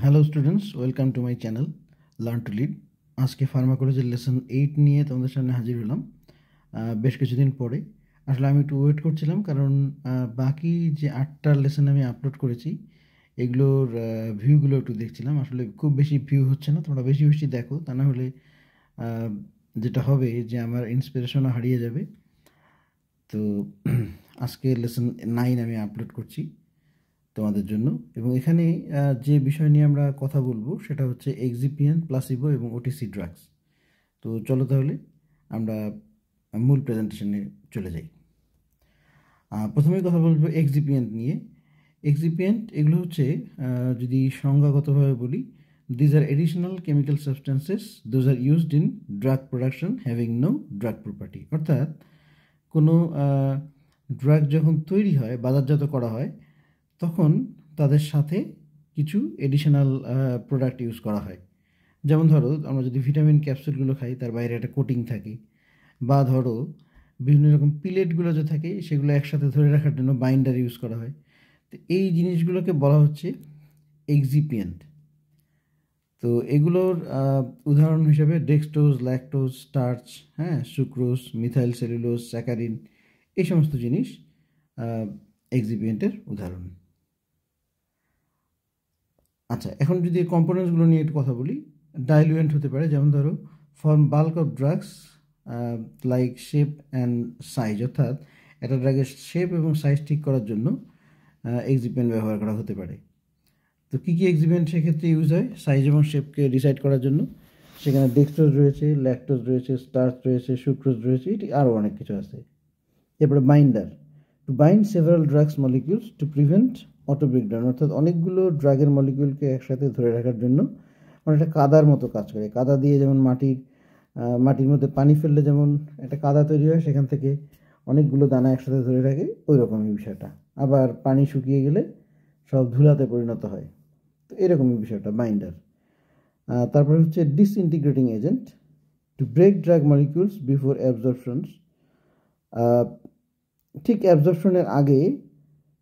Hello students, welcome to my channel learn to lead. আজকে ফার্মাকোলজির lesson 8 নিয়ে তোমাদের সামনে হাজির হলাম বেশ কিছুদিন পরে। আসলে আমি একটু ওয়েট করছিলাম, কারণ বাকি যে 8টা লেসন আমি আপলোড করেছি এগুলোর ভিউগুলো একটু দেখছিলাম। আসলে খুব বেশি ভিউ হচ্ছে না, তোমরা বেশি বেশি দেখো, তা না হলে যেটা হবে যে আমার ইন্সপিরেশনও হারিয়ে যাবে। তো আজকে লেসন 9 আমি আপলোড করছি তোমাদের জন্য, এবং এখানে যে বিষয় নিয়ে আমরা কথা বলবো সেটা হচ্ছে এক্সিপিয়েন্ট, প্লাসিবো এবং ওটিসি ড্রাগস। তো চলো তাহলে আমরা মূল প্রেজেন্টেশনে চলে যাই। প্রথমেই কথা বলবো এক্সিপিয়েন্ট নিয়ে। এক্সিপিয়েন্ট এগুলো হচ্ছে, যদি সংজ্ঞাগতভাবে বলি, these are additional chemical substances those are used in drug production having no drug property. অর্থাৎ কোনো ড্রাগ যখন তৈরি হয়, বাজারজাত করা হয়, তখন তাদের সাথে কিছু এডিশনাল প্রোডাক্ট ইউজ করা হয়। যেমন ধরো, আমরা যদি ভিটামিন ক্যাপসুলগুলো খাই, তার বাইরে একটা কোটিং থাকে, বা ধরো বিভিন্ন রকম পিলেটগুলো যে থাকে সেগুলো একসাথে ধরে রাখার জন্য বাইন্ডার ইউজ করা হয়। তো এই জিনিসগুলোকে বলা হচ্ছে এক্সিপিয়েন্ট। তো এগুলোর উদাহরণ হিসেবে dextrose, lactose, starch, sucrose, methyl cellulose, saccharin, এই সমস্ত জিনিস এক্সিপিয়েন্টের উদাহরণ। আচ্ছা, এখন যদি কম্পোনেন্টসগুলো নিয়ে একটু কথা বলি, ডাইলুয়েন্ট হতে পারে, যেমন ধরো for bulk of drugs like shape and size, অর্থাৎ একটা ড্রাগের শেপ এবং সাইজ ঠিক করার জন্য এক্সিপিয়েন্ট ব্যবহার করা হতে পারে। তো কী কী এক্সিপিয়েন্ট সেক্ষেত্রে ইউজ হয় সাইজ এবং শেপকে ডিসাইড করার জন্য? সেখানে ডেক্সট্রোজ রয়েছে, ল্যাকটোজ রয়েছে, স্টার্চ রয়েছে, সুক্রোজ রয়েছে, এটি আরও অনেক কিছু আছে। এরপরে binder, to bind several drugs molecules to prevent auto breakdown, অর্থাৎ অনেকগুলো ড্রাগের মলিকিউলকে একসাথে ধরে রাখার জন্য অনেকটা কাদার মতো কাজ করে। কাদা দিয়ে যেমন মাটির মধ্যে পানি ফেললে যেমন একটা কাদা তৈরি হয়, সেখান থেকে অনেকগুলো দানা একসাথে ধরে রাখে, ওই রকমই বিষয়টা। আবার পানি শুকিয়ে গেলে সব ধুলাতে পরিণত হয়, তো এরকমই বিষয়টা বাইন্ডার। তারপরে হচ্ছে disintegrating agent, to break drug molecules before absorptions, ঠিক অ্যাবজর্পশনের আগে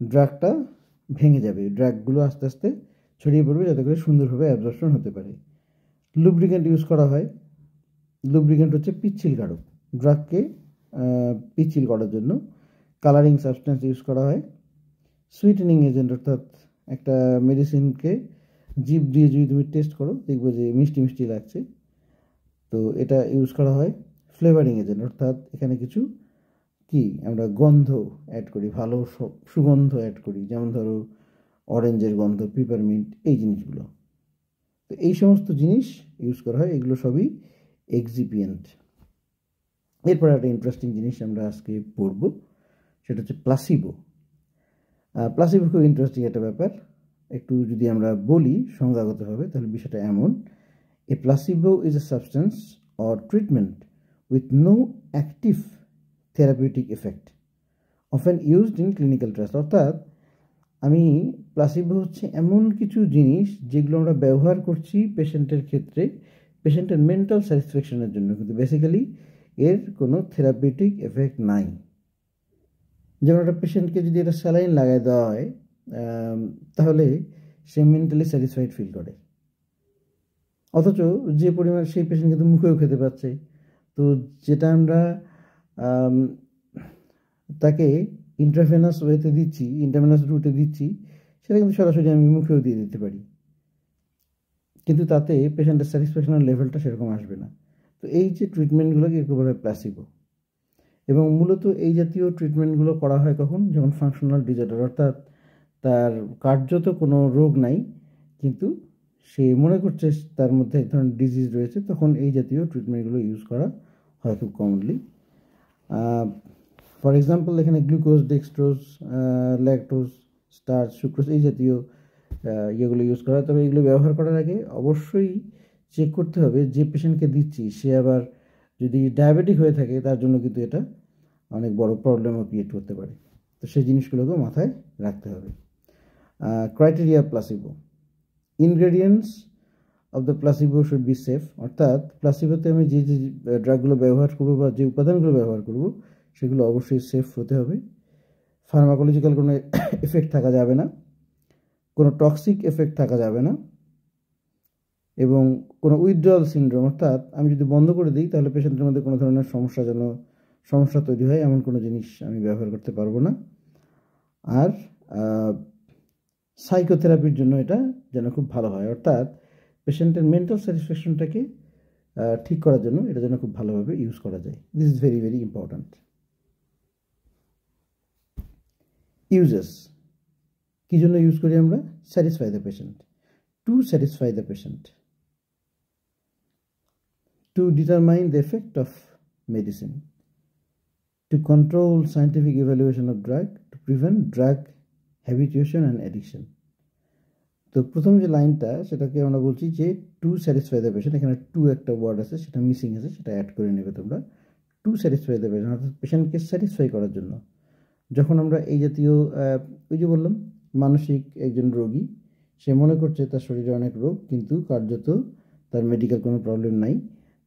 ড্রাগটা ভেঙে যাবে, ড্রাগগুলো আস্তে আস্তে ছড়িয়ে পড়বে যাতে করে সুন্দরভাবে অ্যাবজর্পশন হতে পারে। লুব্রিকেন্ট ইউজ করা হয়। লুব্রিকেন্ট হচ্ছে পিচ্ছিল কারক, ড্রাগকে পিচ্ছিল করার জন্য। কালারিং সাবস্টেন্স ইউজ করা হয়। সুইটেনিং এজেন্ট, অর্থাৎ একটা মেডিসিনকে জিভ দিয়ে যদি তুমি টেস্ট করো, দেখবে যে মিষ্টি মিষ্টি লাগছে, তো এটা ইউজ করা হয়। ফ্লেভারিং এজেন্ট, অর্থাৎ এখানে কিছু আমরা গন্ধ অ্যাড করি, ভালো সুগন্ধ অ্যাড করি, যেমন ধরো অরেঞ্জের গন্ধ, পিপারমিন্ট, এই জিনিসগুলো। তো এই সমস্ত জিনিস ইউজ করা হয়, এগুলো সবই এক্সিপিয়েন্ট। এরপর একটা ইন্টারেস্টিং জিনিস আমরা আজকে পড়ব, সেটা হচ্ছে প্লাসিবো। প্লাসিবো খুব ইন্টারেস্টিং একটা ব্যাপার। একটু যদি আমরা বলি সংজ্ঞাগতভাবে, তাহলে বিষয়টা এমন: a placebo is a substance or treatment with no active therapeutic effect often used in clinical trials. অর্থাৎ প্লাসিবো হচ্ছে এমন কিছু জিনিস যেগুলো আমরা ব্যবহার করছি পেশেন্টের ক্ষেত্রে, পেশেন্টের মেন্টাল স্যাটিসফ্যাকশনের জন্য, কিন্তু বেসিক্যালি এর কোনো থেরাপিউটিক এফেক্ট নাই। যেমন একটা পেশেন্টকে যদি একটা স্যালাইন লাগাই দেওয়া হয়, তাহলে সে মেন্টালি স্যাটিসফাইড ফিল করে, অথচ যে পরিমাণ সেই পেশেন্ট কিন্তু মুখেও খেতে পাচ্ছে। তো যেটা আমরা তাকে ইন্ট্রাভেনাস ওয়েতে দিচ্ছি, ইন্ট্রাভেনাস রুটে দিচ্ছি, সেটা কিন্তু সরাসরি আমি মুখেও দিয়ে দিতে পারি, কিন্তু তাতে পেশেন্টের স্যাটিসফ্যাকশনের লেভেলটা সেরকম আসবে না। তো এই যে ট্রিটমেন্টগুলোকে একটু বলা হয় প্লাসিবো। এবং মূলত এই জাতীয় ট্রিটমেন্টগুলো করা হয় কখন? যখন ফাংশনাল ডিসঅর্ডার, অর্থাৎ তার কার্যত কোনো রোগ নাই, কিন্তু সে মনে করছে তার মধ্যে এক ধরনের ডিজিজ রয়েছে, তখন এই জাতীয় ট্রিটমেন্টগুলো ইউজ করা হয় খুব কমনলি। ফর এক্সাম্পল, এখানে glucose, dextrose, lactose, starch, sucrose, এই জাতীয় ইয়েগুলো ইউজ করা হয়। তবে এগুলো ব্যবহার করার আগে অবশ্যই চেক করতে হবে যে পেশেন্টকে দিচ্ছি সে আবার যদি ডায়াবেটিক হয়ে থাকে, তার জন্য কিন্তু এটা অনেক বড় প্রবলেমও ক্রিয়েট করতে পারে। তো সেই জিনিসগুলোকেও মাথায় রাখতে হবে। Criteria placebo, ingredients of the placebo should be safe, অর্থাৎ প্লাসিবোতে আমি যে যে ড্রাগগুলো ব্যবহার করবো বা যে উপাদানগুলো ব্যবহার করব, সেগুলো অবশ্যই সেফ হতে হবে। ফার্মাকোলজিক্যাল কোনো এফেক্ট থাকা যাবে না, কোনো টক্সিক এফেক্ট থাকা যাবে না, এবং কোনো উইথড্রয়াল সিনড্রোম, অর্থাৎ আমি যদি বন্ধ করে দিই তাহলে পেশেন্টের মধ্যে কোনো ধরনের সমস্যা তৈরি হয় এমন কোনো জিনিস আমি ব্যবহার করতে পারবো না। আর সাইকোথেরাপির জন্য এটা যেন খুব ভালো হয়, অর্থাৎ পেশেন্টের মেন্টাল স্যাটিসফ্যাকশনটাকে ঠিক করার জন্য এটা যেন খুব ভালোভাবে ইউজ করা যায়। This is very very important. Uses কী জন্য ইউজ করি আমরা? Satisfy the patient, to satisfy the patient, to determine the effect of medicine, to control scientific evaluation of drug, to prevent drug habituation and addiction. তো প্রথম যে লাইনটা সেটাকে আমরা বলছি যে টু স্যাটিসফাই দ্য পেশেন্ট, এখানে টু একটা ওয়ার্ড আছে সেটা মিসিং আছে, সেটা অ্যাড করে নেবে তোমরা। টু স্যাটিসফাই দ্য পেশেন্ট অর্থাৎ পেশেন্টকে স্যাটিসফাই করার জন্য। যখন আমরা এই জাতীয় ওই যে বললাম মানসিক একজন রোগী, সে মনে করছে তার শরীরে অনেক রোগ কিন্তু কার্যত তার মেডিকেল কোনো প্রবলেম নাই,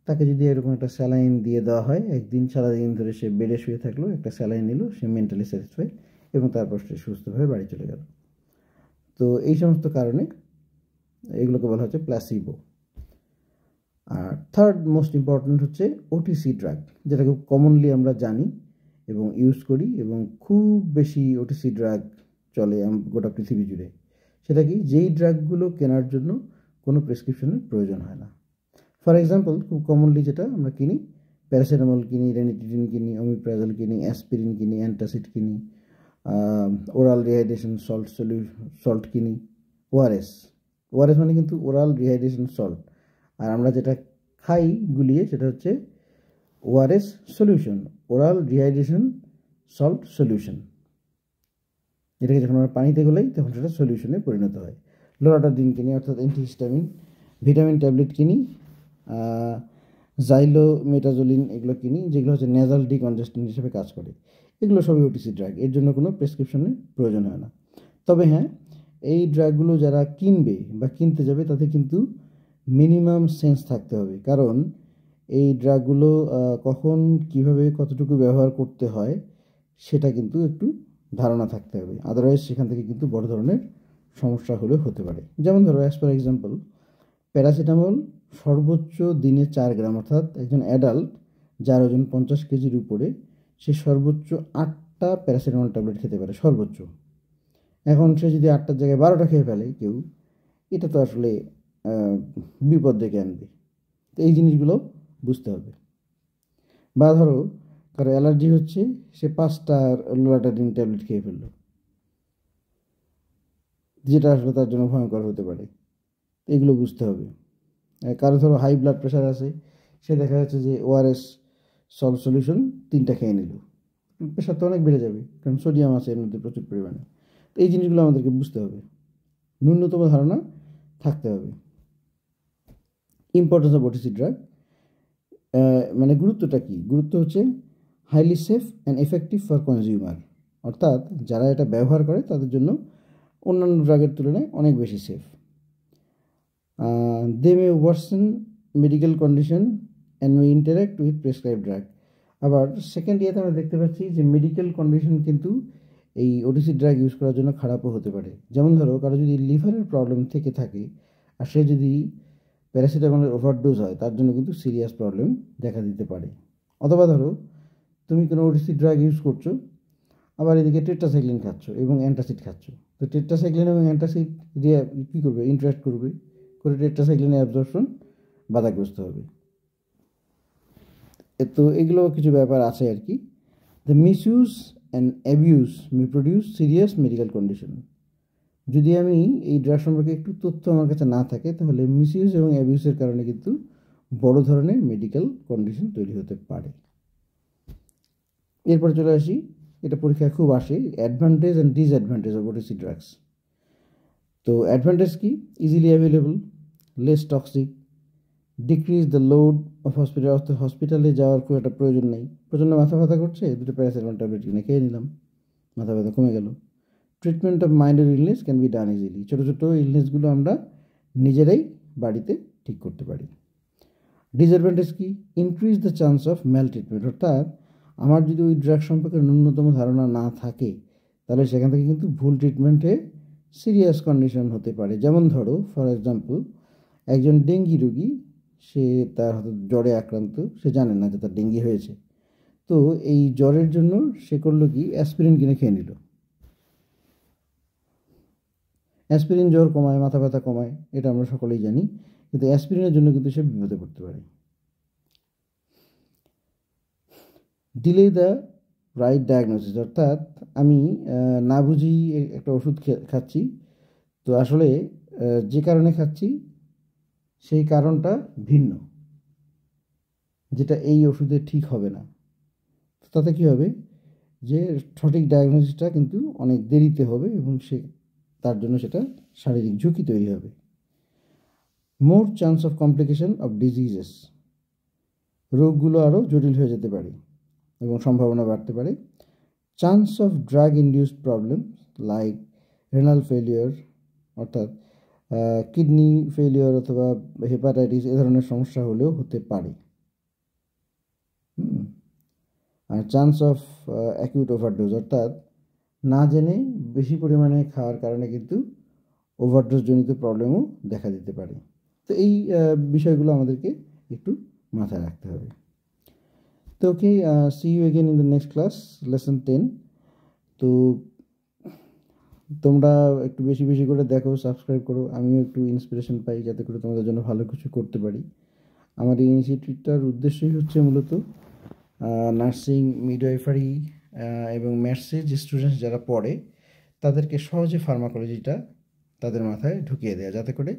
তাকে যদি এরকম একটা স্যালাইন দিয়ে দেওয়া হয়, একদিন সারাদিন ধরে সে বেডে শুয়ে থাকলো, একটা স্যালাইন নিল, সে মেন্টালি স্যাটিসফাই এবং তারপর সে সুস্থভাবে বাড়ি চলে গেল। তো এই সমস্ত কারণে এগুলোকে বলা হচ্ছে প্ল্যাসিবো। আর থার্ড মোস্ট ইম্পর্ট্যান্ট হচ্ছে ওটিসি ড্রাগ, যেটাকে কমনলি আমরা জানি এবং ইউজ করি, এবং খুব বেশি ওটিসি ড্রাগ চলে গোটা পৃথিবী জুড়ে। সেটা কি? যেই ড্রাগগুলো কেনার জন্য কোনো প্রেসক্রিপশনের প্রয়োজন হয় না। ফর এক্সাম্পল, খুব কমনলি যেটা আমরা কিনি, প্যারাসিটামল কিনি, রেনিটিডিন কিনি, অমিপ্রাজল কিনি, অ্যাসপিরিন কিনি, অ্যান্টাসিড কিনি, ওরাল রিহাইড্রেশন সল্ট কিনি, ওআরএস মানে কিন্তু ওরাল রিহাইড্রেশন সল্ট। আর আমরা যেটা খাই গুলিয়ে সেটা হচ্ছে ORS solution, oral rehydration salt solution. এটাকে যখন আমরা পানিতে গোলাই তখন সেটা সলিউশনে পরিণত হয়। লোরাটাডিন কিনি অর্থাৎ অ্যান্টিহিস্টামিন, ভিটামিন ট্যাবলেট কিনি, জাইলোমেটাজোলিন এগুলো কিনি, যেগুলো হচ্ছে নেজাল ডিকনজেস্টেন্ট হিসেবে কাজ করে। এগুলো সবই ওটিসি ড্রাগ, এর জন্য কোনো প্রেসক্রিপশনের প্রয়োজন হয় না। তবে হ্যাঁ, এই ড্রাগগুলো যারা কিনবে বা কিনতে যাবে তাদের কিন্তু মিনিমাম সেন্স থাকতে হবে, কারণ এই ড্রাগগুলো কখন কিভাবে কতটুকু ব্যবহার করতে হয় সেটা কিন্তু একটু ধারণা থাকতে হবে, আদারওয়াইজ সেখান থেকে কিন্তু বড় ধরনের সমস্যা হতে পারে। যেমন ধরো, অ্যাজ ফর এক্সাম্পল, প্যারাসিটামল সর্বোচ্চ দিনে 4 গ্রাম, অর্থাৎ একজন অ্যাডাল্ট যার ওজন 50 কেজির উপরে, সে সর্বোচ্চ 8টা প্যারাসিটামল ট্যাবলেট খেতে পারে সর্বোচ্চ। এখন সে যদি 8টার জায়গায় 12টা খেয়ে ফেলে কেউ, এটা তো আসলে বিপদ ডেকে আনবে। তো এই জিনিসগুলো বুঝতে হবে। বা ধরো কারো অ্যালার্জি হচ্ছে, সে 5টা লোরাটাডিন ট্যাবলেট খেয়ে ফেললো, যেটা আসলে তার জন্য ভয়ঙ্কর হতে পারে। এগুলো বুঝতে হবে। কারো ধরো হাই ব্লাড প্রেশার আছে, সে দেখা যাচ্ছে যে ওআরএস সলিউশন 3টা খেয়ে নিল, প্রেশার তো অনেক বেড়ে যাবে, কারণ সোডিয়াম আছে এর মধ্যে প্রচুর পরিমাণে। তো এই জিনিসগুলো আমাদেরকে বুঝতে হবে, ন্যূনতম ধারণা থাকতে হবে। ইম্পর্টেন্স অফ ওটিসি ড্রাগ, মানে গুরুত্বটা কি? গুরুত্ব হচ্ছে highly safe and effective for consumer, অর্থাৎ যারা এটা ব্যবহার করে তাদের জন্য অন্যান্য ড্রাগের তুলনায় অনেক বেশি safe. They may worsen medical condition and may interact with prescribe drug. আবার সেকেন্ড ইয়াতে আমরা দেখতে পাচ্ছি যে মেডিকেল কন্ডিশন কিন্তু এই ওটিসি ড্রাগ ইউজ করার জন্য খারাপও হতে পারে। যেমন ধরো, কারো যদি লিভারের প্রবলেম থেকে থাকে আর সে যদি প্যারাসিটামলের ওভারডোজ হয়, তার জন্য কিন্তু সিরিয়াস প্রবলেম দেখা দিতে পারে। অথবা ধরো তুমি কোনো ওটিসি ড্রাগ ইউজ করছো, আবার এদিকে টেট্রাসাইক্লিন খাচ্ছ এবং অ্যান্টাসিড খাচ্ছ। তো টেট্রাসাইক্লিন এবং অ্যান্টাসিড কী করবে? ইন্টারাক্ট করবে, করে টেট্রাসাইক্লিনের অ্যাবজর্পশন বাধাগ্রস্ত হবে। তো এগুলো কিছু ব্যাপার আছে আর কি। The misuse and abuse May produce serious medical condition. যদি আমি এই ড্রাগ সম্পর্কে একটু তথ্য আমার কাছে না থাকে, তাহলে মিসইউজ এবং অ্যাবিউজের কারণে কিন্তু বড় ধরনের মেডিকেল কন্ডিশন তৈরি হতে পারে। এরপর চলে আসি, এটা পরীক্ষায় খুব আসে, advantage and disadvantage of OTC drugs. তো অ্যাডভান্টেজ কি? Easily available, less toxic, decrease the load of hospital, অর্থাৎ হসপিটালে যাওয়ার খুব একটা প্রয়োজন নেই। প্রচণ্ড মাথা ব্যথা করছে, 2টো প্যারাসিটামল ট্যাবলেট কিনে খেয়ে নিলাম, মাথা ব্যথা কমে গেল। Treatment of minor illness can be done easily. ছোটো ছোটো ইলনেসগুলো আমরা নিজেরাই বাড়িতে ঠিক করতে পারি। ডিসঅ্যাডভান্টেজ কি? Increase the chance of maltreatment, অর্থাৎ আমার যদি ওই ড্রাগ সম্পর্কে ন্যূনতম ধারণা না থাকে, তাহলে সেখান থেকে কিন্তু ভুল ট্রিটমেন্টে সিরিয়াস কন্ডিশন হতে পারে। যেমন ধরো, ফর এক্সাম্পল, একজন ডেঙ্গি রোগী, সে তার হয়তো জ্বরে আক্রান্ত, সে জানে না যে তার ডেঙ্গি হয়েছে। তো এই জ্বরের জন্য সে করলো কি, অ্যাসপিরিন কিনে খেয়ে নিল। অ্যাসপিরিন জ্বর কমায়, মাথা ব্যথা কমায়, এটা আমরা সকলেই জানি, কিন্তু অ্যাসপিরিনের জন্য কিন্তু সে বিপদে পড়তে পারে। ডিলে দ্য রাইট ডায়াগনোসিস, অর্থাৎ আমি না বুঝি একটা ওষুধ খাচ্ছি, তো আসলে যে কারণে খাচ্ছি সেই কারণটা ভিন্ন, যেটা এই ওষুধে ঠিক হবে না। তাতে কী হবে, যে সঠিক ডায়াগনোসিসটা কিন্তু অনেক দেরিতে হবে এবং তার জন্য সেটা শারীরিক ঝুঁকি তৈরি হবে। মোর chance of complication of diseases, রোগগুলো আরও জটিল হয়ে যেতে পারে এবং সম্ভাবনা বাড়তে পারে। Chance of drug induced problem like renal failure, অর্থাৎ কিডনি ফেলিওর অথবা হেপাটাইটিস, এ ধরনের সমস্যা হলেও হতে পারে। আর চান্স অফ অ্যাকিউট ওভারডোজ, অর্থাৎ না জেনে বেশি পরিমাণে খাওয়ার কারণে কিন্তু ওভারডোজজনিত প্রবলেমও দেখা দিতে পারে। তো এই বিষয়গুলো আমাদেরকে একটু মাথায় রাখতে হবে। তো okay, see you again in the next class, lesson 10। তো তোমরা একটু বেশি বেশি করে দেখো, সাবস্ক্রাইব করো, আমিও একটু ইন্সপিরেশন পাই যাতে করে তোমাদের জন্য ভালো কিছু করতে পারি। আমার এই ইনিশিয়েটিভটার উদ্দেশ্যই হচ্ছে মূলত নার্সিং, মিডওয়াইফারি এবং ম্যাথসের যে স্টুডেন্টস যারা পড়ে তাদেরকে সহজে ফার্মাকোলজিটা তাদের মাথায় ঢুকিয়ে দেওয়া, যাতে করে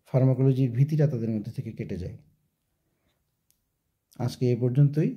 ফার্মাকোলজির ভীতিটা তাদের মধ্যে থেকে কেটে যায়। আজকে এ পর্যন্তই।